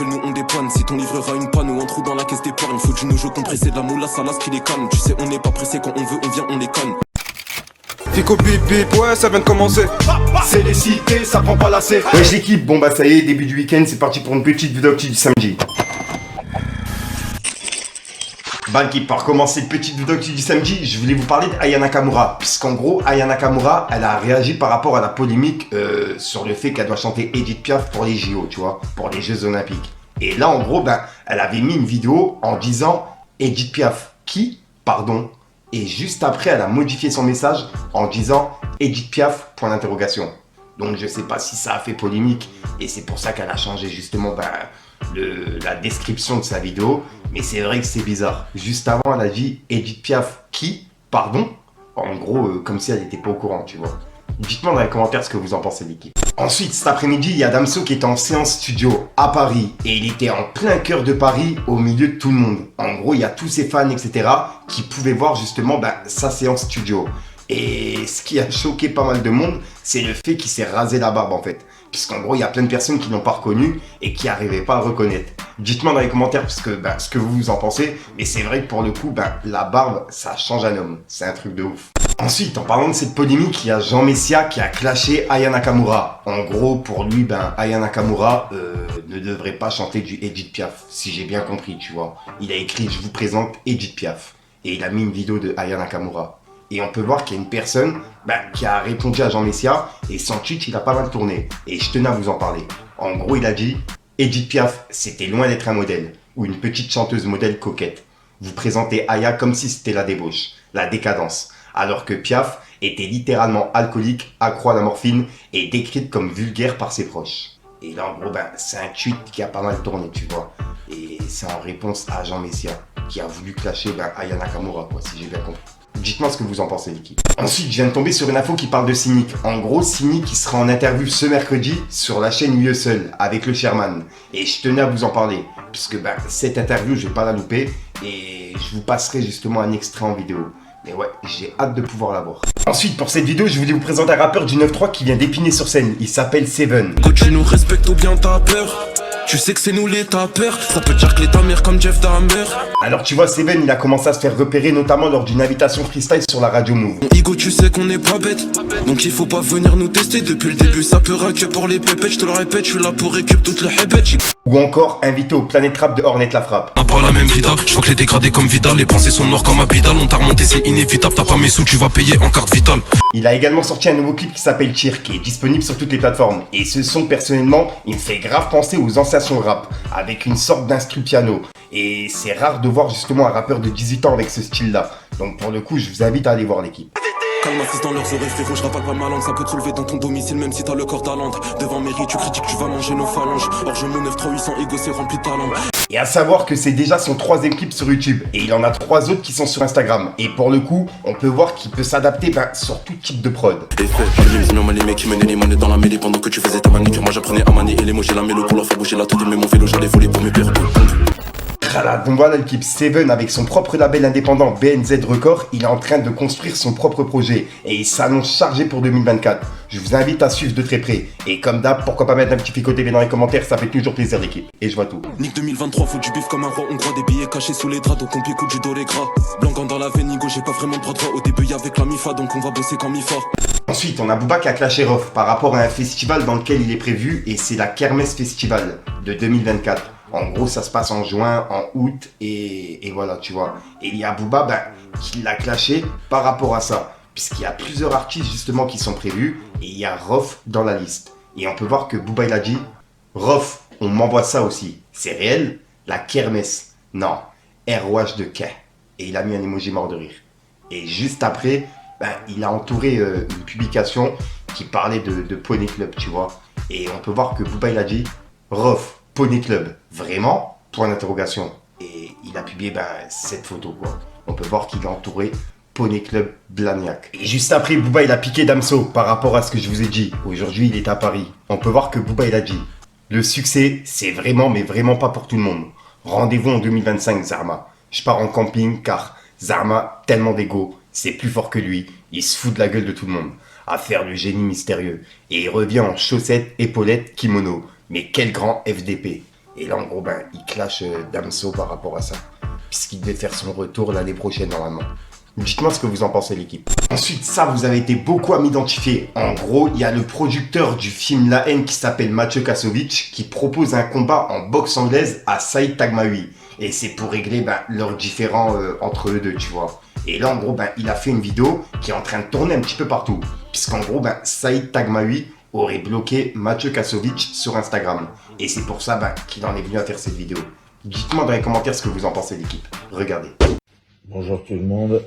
Nous on dépanne, si ton livreur a une panne ou un trou dans la caisse d'épargne, faut du nojo compressé, de la moula, salace qui les calme. Tu sais, on n'est pas pressé, quand on veut, on vient, on les canne. Fico bip bip, ouais, ça vient de commencer. C'est les cités, ça prend pas la C. Wesh l'équipe, bon bah ça y est, début du week-end, c'est parti pour une petite vidéo actu du samedi. Bah l'équipe, pour commencer cette petite vidéo actu du samedi, je voulais vous parler d'Aya Nakamura. Puisqu'en gros, Aya Nakamura, elle a réagi par rapport à la polémique sur le fait qu'elle doit chanter Edith Piaf pour les JO, tu vois, pour les Jeux Olympiques. Et là, en gros, ben, elle avait mis une vidéo en disant Edith Piaf, qui, pardon. Et juste après, elle a modifié son message en disant Edith Piaf, point d'interrogation. Donc je sais pas si ça a fait polémique et c'est pour ça qu'elle a changé justement la description de sa vidéo. Mais c'est vrai que c'est bizarre. Juste avant, elle a dit Edith Piaf, qui, pardon. En gros, comme si elle n'était pas au courant, tu vois. Dites-moi dans les commentaires ce que vous en pensez, l'équipe. Ensuite, cet après-midi, il y a Damso qui était en séance studio à Paris. Et il était en plein cœur de Paris, au milieu de tout le monde. En gros, il y a tous ses fans, etc. qui pouvaient voir justement sa séance studio. Et ce qui a choqué pas mal de monde, c'est le fait qu'il s'est rasé la barbe en fait. Puisqu'en gros, il y a plein de personnes qui l'ont pas reconnu et qui n'arrivaient pas à reconnaître. Dites-moi dans les commentaires ce que vous en pensez. Mais c'est vrai que pour le coup, la barbe, ça change un homme. C'est un truc de ouf. Ensuite, en parlant de cette polémique, il y a Jean Messia qui a clashé Aya Nakamura. En gros, pour lui, Aya Nakamura ne devrait pas chanter du Edith Piaf, si j'ai bien compris, tu vois. Il a écrit « Je vous présente Edith Piaf » et il a mis une vidéo de Aya Nakamura. Et on peut voir qu'il y a une personne qui a répondu à Jean Messia et son tweet, il a pas mal tourné. Et je tenais à vous en parler. En gros, il a dit « Edith Piaf, c'était loin d'être un modèle ou une petite chanteuse modèle coquette. Vous présentez Aya comme si c'était la débauche, la décadence. » Alors que Piaf était littéralement alcoolique, accro à la morphine et décrite comme vulgaire par ses proches. Et là, en gros, c'est un tweet qui a pas mal tourné, tu vois. Et c'est en réponse à Jean Messia, qui a voulu clasher Aya Nakamura, quoi, si j'ai bien compris. Dites-moi ce que vous en pensez, l'équipe. Ensuite, je viens de tomber sur une info qui parle de Cynic. En gros, Cynic qui sera en interview ce mercredi sur la chaîne Mieux Seul avec le Sherman. Et je tenais à vous en parler, puisque cette interview, je vais pas la louper. Et je vous passerai justement un extrait en vidéo. Mais ouais, j'ai hâte de pouvoir la voir. Ensuite, pour cette vidéo, je voulais vous présenter un rappeur du 9-3 qui vient d'épiner sur scène. Il s'appelle Seven. Quand tu nous respectes ou bien t'as peur, tu sais que c'est nous les tapeurs. Ça peut dire que les ta mère comme Jeff Dahmer. Alors tu vois, Seven, il a commencé à se faire repérer notamment lors d'une invitation freestyle sur la radio Move. Igo, tu sais qu'on est pas bête, donc il faut pas venir nous tester. Depuis le début, ça peut que pour les pépettes. Je te le répète, je suis là pour récup toute la hébette. Ou encore invité au Planète Rap de Ornette La Frappe. On n'a pas la même vida, je vois que les dégradés comme Vidal. Les pensées sont noires comme Abidal. On t'a remonté, c'est inévitable. T'as pas mes sous, tu vas payer en carte vitale. Il a également sorti un nouveau clip qui s'appelle Cheer, qui est disponible sur toutes les plateformes. Et ce son, personnellement, il me fait grave penser aux anciens sons rap, avec une sorte d'instru piano. Et c'est rare de voir justement un rappeur de 18 ans avec ce style-là. Donc pour le coup, je vous invite à aller voir l'équipe. Calme assiste dans leurs oreilles, frérot, je rappelle pas ma langue. Ça peut te soulever dans ton domicile, même si t'as le corps talente. Devant mairie, tu critiques, tu vas manger nos phalanges. Or je me 93800 égo, c'est rempli de talent. Et à savoir que c'est déjà son 3e clip sur YouTube. Et il en a 3 autres qui sont sur Instagram. Et pour le coup, on peut voir qu'il peut s'adapter sur tout type de prod. Et fait, les mecs qui menaient les manettes dans la mêlée pendant que tu faisais ta manicure. Moi j'apprenais à manier et les mots, j'ai la mélo pour leur faire bouger la tête. Mais mon vélo, j'allais voler pour mes pères. Voilà, donc voilà l'équipe Seven avec son propre label indépendant BNZ Records, il est en train de construire son propre projet et il s'annonce chargé pour 2024. Je vous invite à suivre de très près. Et comme d'hab, pourquoi pas mettre un petit fico TV dans les commentaires, ça fait toujours plaisir l'équipe. Et je vois tout. Nick 2023, faut du bif comme un roi hongrois, des billets cachés sous les draps, donc on pique du doré gras. Blanc dans la veine, Nigo, j'ai pas vraiment de bras droit. Au début, y'avec la MIFA, donc on va bosser comme MIFA. Ensuite, on a Booba qui a clashé Rof par rapport à un festival dans lequel il est prévu et c'est la Kermesse Festival de 2024. En gros, ça se passe en juin, en août, et voilà, tu vois. Et il y a Booba qui l'a clashé par rapport à ça. Puisqu'il y a plusieurs artistes justement qui sont prévus, et il y a Rof dans la liste. Et on peut voir que Booba il a dit « Rof, on m'envoie ça aussi. C'est réel? La kermesse. Non, ROH de K. » Et il a mis un emoji mort de rire. Et juste après, il a entouré une publication qui parlait de Poney Club, tu vois. Et on peut voir que Booba il a dit « Rof, Poney Club, vraiment? Point d'interrogation. » Et il a publié cette photo, quoi. On peut voir qu'il a entouré Poney Club Blagnac. Et juste après, Booba il a piqué Damso par rapport à ce que je vous ai dit. Aujourd'hui, il est à Paris. On peut voir que Booba il a dit « Le succès, c'est vraiment, mais vraiment pas pour tout le monde. Rendez-vous en 2025, Zarma. Je pars en camping car Zarma, tellement d'ego, c'est plus fort que lui. Il se fout de la gueule de tout le monde. À faire le génie mystérieux. Et il revient en chaussettes, épaulettes, kimono. Mais quel grand FDP. Et là, en gros, ben, il clash Damso par rapport à ça. Puisqu'il devait faire son retour l'année prochaine, normalement. Dites-moi ce que vous en pensez, l'équipe. Ensuite, ça, vous avez été beaucoup à m'identifier. En gros, il y a le producteur du film La Haine qui s'appelle Mathieu Kassovitch qui propose un combat en boxe anglaise à Saïd Taghmaoui. Et c'est pour régler leurs différends entre eux deux, tu vois. Et là, en gros, il a fait une vidéo qui est en train de tourner un petit peu partout. Puisqu'en gros, Saïd Taghmaoui aurait bloqué Mathieu Kassovitch sur Instagram. Et c'est pour ça qu'il en est venu à faire cette vidéo. Dites-moi dans les commentaires ce que vous en pensez, l'équipe. Regardez. Bonjour tout le monde,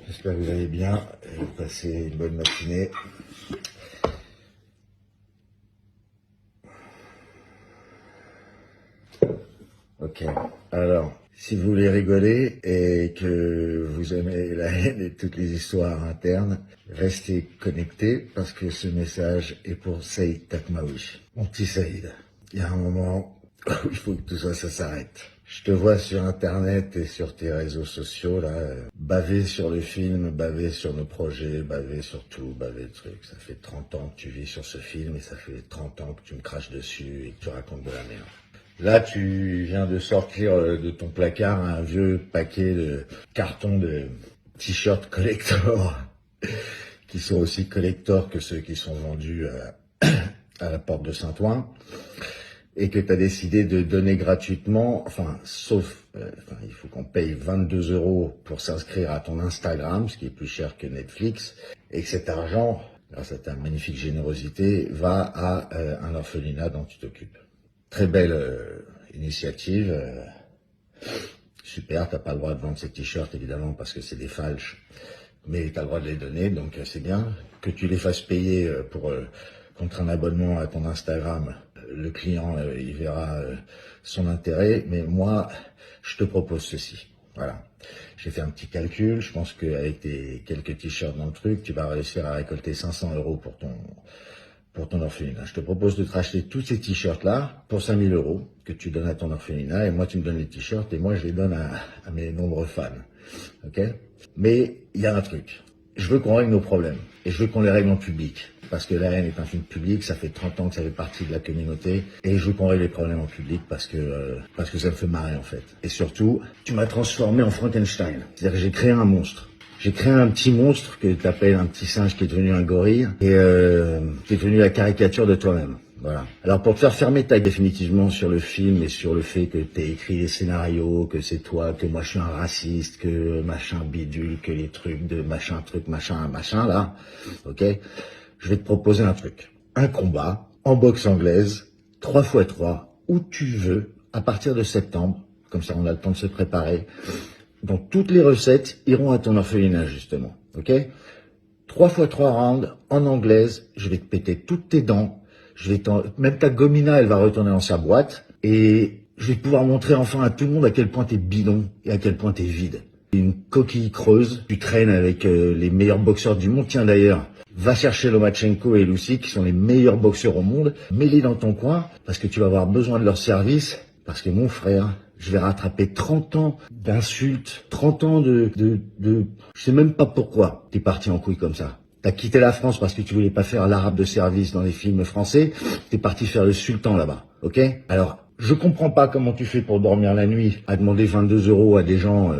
j'espère que vous allez bien et vous passez une bonne matinée. Ok, alors, si vous voulez rigoler et que vous aimez la haine et toutes les histoires internes, restez connectés parce que ce message est pour Saïd Taghmaoui. Mon petit Saïd, il y a un moment où il faut que tout ça s'arrête. Je te vois sur internet et sur tes réseaux sociaux, là, baver sur le film, baver sur nos projets, baver sur tout, baver le truc. Ça fait 30 ans que tu vis sur ce film et ça fait 30 ans que tu me craches dessus et que tu racontes de la merde. Là, tu viens de sortir de ton placard un vieux paquet de cartons de t-shirts collector, qui sont aussi collector que ceux qui sont vendus à la porte de Saint-Ouen. Et que tu as décidé de donner gratuitement, sauf, il faut qu'on paye 22 € pour s'inscrire à ton Instagram, ce qui est plus cher que Netflix, et que cet argent, grâce à ta magnifique générosité, va à un orphelinat dont tu t'occupes. Très belle initiative, super, t'as pas le droit de vendre ces t-shirts évidemment parce que c'est des falches, mais tu as le droit de les donner, donc c'est bien. Que tu les fasses payer contre un abonnement à ton Instagram, le client, il verra son intérêt, mais moi, je te propose ceci. Voilà. J'ai fait un petit calcul, je pense qu'avec tes quelques t-shirts dans le truc, tu vas réussir à récolter 500 € pour ton orphelinat. Je te propose de te racheter tous ces t-shirts-là pour 5000 € que tu donnes à ton orphelinat, et moi, tu me donnes les t-shirts, et moi, je les donne à mes nombreux fans. Ok? Mais il y a un truc. Je veux qu'on règle nos problèmes, et je veux qu'on les règle en public. Parce que La Haine est un film public, ça fait 30 ans que ça fait partie de la communauté, et je veux qu'on règle les problèmes en public parce que ça me fait marrer en fait. Et surtout, tu m'as transformé en Frankenstein. C'est-à-dire que j'ai créé un monstre. J'ai créé un petit monstre que tu appelles un petit singe qui est devenu un gorille, et qui est devenu la caricature de toi-même. Voilà. Alors pour te faire fermer ta gueule définitivement sur le film et sur le fait que t'aies écrit les scénarios, que c'est toi, que moi je suis un raciste, que machin bidule, que les trucs de machin truc machin là, ok, je vais te proposer un truc. Un combat en boxe anglaise, 3x3, où tu veux, à partir de septembre, comme ça on a le temps de se préparer, dont toutes les recettes iront à ton orphelinat justement, ok. 3x3 rounds en anglaise, je vais te péter toutes tes dents, même ta gomina, elle va retourner dans sa boîte, et je vais pouvoir montrer enfin à tout le monde à quel point t'es bidon et à quel point t'es vide. Une coquille creuse, tu traînes avec les meilleurs boxeurs du monde. Tiens d'ailleurs, va chercher Lomachenko et Lucy, qui sont les meilleurs boxeurs au monde, mets-les dans ton coin, parce que tu vas avoir besoin de leur service, parce que mon frère, je vais rattraper 30 ans d'insultes, 30 ans de... Je sais même pas pourquoi t'es parti en couille comme ça. T'as quitté la France parce que tu voulais pas faire l'arabe de service dans les films français, t'es parti faire le sultan là-bas, ok? Alors, je comprends pas comment tu fais pour dormir la nuit, à demander 22 € à des gens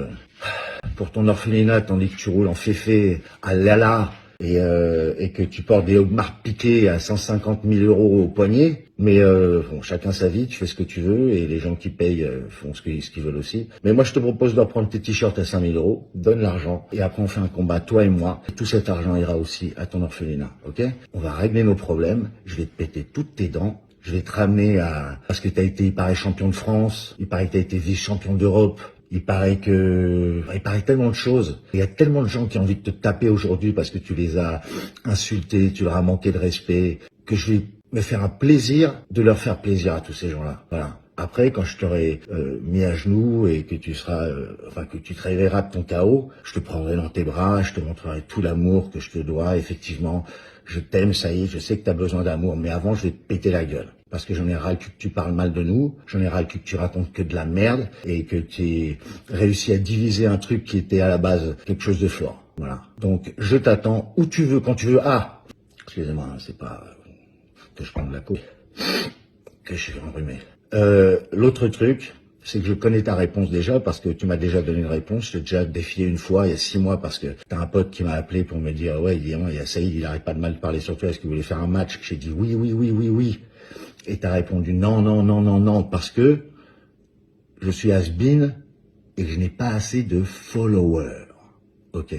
pour ton orphelinat, tandis que tu roules en féfé à Lala, et que tu portes des Audemars piqués à 150 000 € au poignet. Mais bon, chacun sa vie, tu fais ce que tu veux, et les gens qui payent font ce qu'ils veulent aussi. Mais moi, je te propose de reprendre tes t-shirts à 5 000 €, donne l'argent, et après on fait un combat, toi et moi. Et tout cet argent ira aussi à ton orphelinat, ok? On va régler nos problèmes, je vais te péter toutes tes dents, je vais te ramener à... Parce que il paraît champion de France, il paraît que t'as été vice-champion d'Europe, il paraît tellement de choses. Il y a tellement de gens qui ont envie de te taper aujourd'hui parce que tu les as insultés, tu leur as manqué de respect, que je vais me faire un plaisir de leur faire plaisir à tous ces gens-là. Voilà. Après, quand je t'aurai mis à genoux et que tu seras, que tu te réveilleras de ton chaos, je te prendrai dans tes bras, je te montrerai tout l'amour que je te dois. Effectivement, je t'aime, ça y est, je sais que tu as besoin d'amour, mais avant, je vais te péter la gueule. Parce que j'en ai ras que tu parles mal de nous, j'en ai ras que tu racontes que de la merde, et que tu aies réussi à diviser un truc qui était à la base quelque chose de fort. Voilà. Donc, je t'attends où tu veux, quand tu veux. Ah, excusez-moi, c'est pas que je prends de la coupe. Que je suis enrhumé. L'autre truc, c'est que je connais ta réponse déjà, parce que tu m'as déjà donné une réponse. Je t'ai déjà défié une fois, il y a 6 mois, parce que t'as un pote qui m'a appelé pour me dire, ouais, il y a Saïd, il arrête pas de mal parler sur toi, est-ce que vous voulez faire un match? J'ai dit oui. Et t'as répondu non, parce que je suis has-been et que je n'ai pas assez de followers. Ok.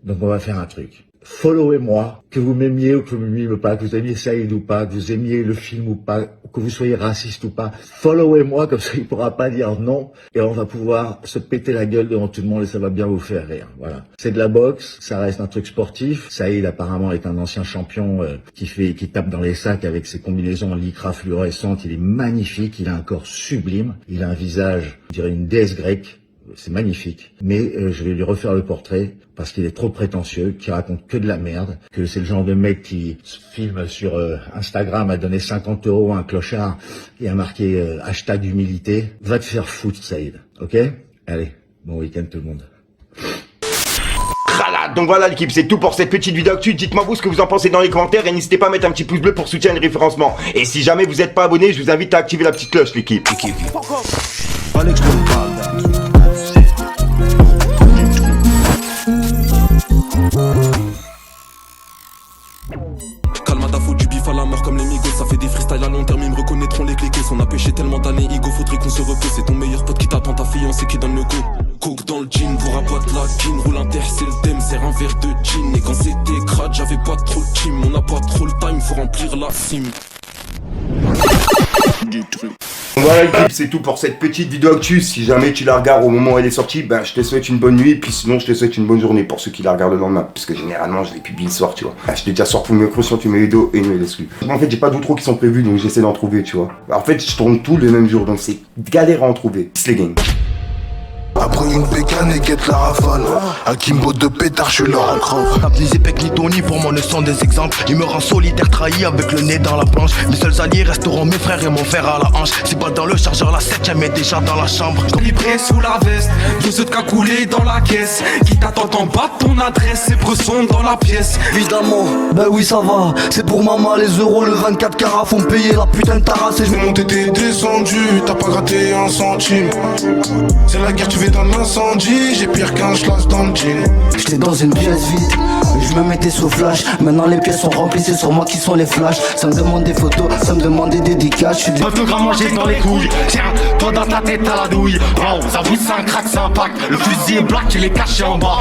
Donc on va faire un truc. Followez-moi, que vous m'aimiez ou que vous m'aimiez pas, que vous aimiez Saïd ou pas, que vous aimiez le film ou pas, que vous soyez raciste ou pas. Followez-moi, comme ça il pourra pas dire non et on va pouvoir se péter la gueule devant tout le monde et ça va bien vous faire rire. Voilà. C'est de la boxe, ça reste un truc sportif. Saïd apparemment est un ancien champion qui tape dans les sacs avec ses combinaisons en lycra fluorescente. Il est magnifique, il a un corps sublime, il a un visage, je dirais une déesse grecque. C'est magnifique, mais je vais lui refaire le portrait parce qu'il est trop prétentieux, qui raconte que de la merde, que c'est le genre de mec qui se filme sur Instagram, a donné 50 € à un clochard et a marqué hashtag humilité. Va te faire foutre, Saïd, ok? Allez, bon week-end tout le monde. Donc voilà l'équipe, c'est tout pour cette petite vidéo actu. Dites-moi vous ce que vous en pensez dans les commentaires et n'hésitez pas à mettre un petit pouce bleu pour soutenir le référencement. Et si jamais vous n'êtes pas abonné, je vous invite à activer la petite cloche l'équipe. Calmada, faut du bif à la mort comme les migos. Ça fait des freestyles à long terme, ils me reconnaîtront les cliquets. On a pêché tellement d'années, Igo, faudrait qu'on se repose. C'est ton meilleur pote qui t'attend, ta fiancée qui donne le go. Coke dans le jean, pour raboîte la jean. Roule un terre, c'est le thème, serre un verre de gin. Et quand c'était crade, j'avais pas trop de team. On n'a pas trop le time, faut remplir la sim. Voilà l'équipe, c'est tout pour cette petite vidéo actu. Si jamais tu la regardes au moment où elle est sortie, ben je te souhaite une bonne nuit. Puis sinon je te souhaite une bonne journée pour ceux qui la regardent le lendemain. Parce que généralement je les publie le soir, tu vois. Je t'ai déjà sorti mes micros sur mes vidéos et mes exclus. En fait j'ai pas d'outro qui sont prévus, donc j'essaie d'en trouver, tu vois. En fait je tourne tout le même jour, donc c'est galère à en trouver. Peace les gangs. Après une bécane et guette la rafale. Un Kimbo de pétard, je suis leur écran. Tape ni Zepek ni Tony, pour moi ne sont des exemples. Il me rend solitaire, trahi avec le nez dans la planche. Mes seuls alliés resteront mes frères et mon fer à la hanche. C'est pas dans le chargeur, la 7ème est déjà dans la chambre. Libré sous la veste, 12 de cagoulés dans la caisse. Qui t'attend en bas de ton adresse, ces bressons dans la pièce. Évidemment, ben oui ça va. C'est pour maman les euros, le 24 carats font payer la putain de tarasse. Et je T'es monté, t'es descendu, t'as pas gratté un centime. C'est la guerre, tu vas dans l'incendie. J'ai pire qu'un schlass dans le jean. J'étais dans une pièce vide, je me mettais sous flash. Maintenant les pièces sont remplies, c'est sur moi qui sont les flashs. Ça me demande des photos, ça me demande des dédicaces. Je suis des Peu grand manger dans les couilles. Tiens, toi dans ta tête à la douille. Oh, ça vous c'est un crack, c'est un pack. Le fusil est black, il est caché en bas.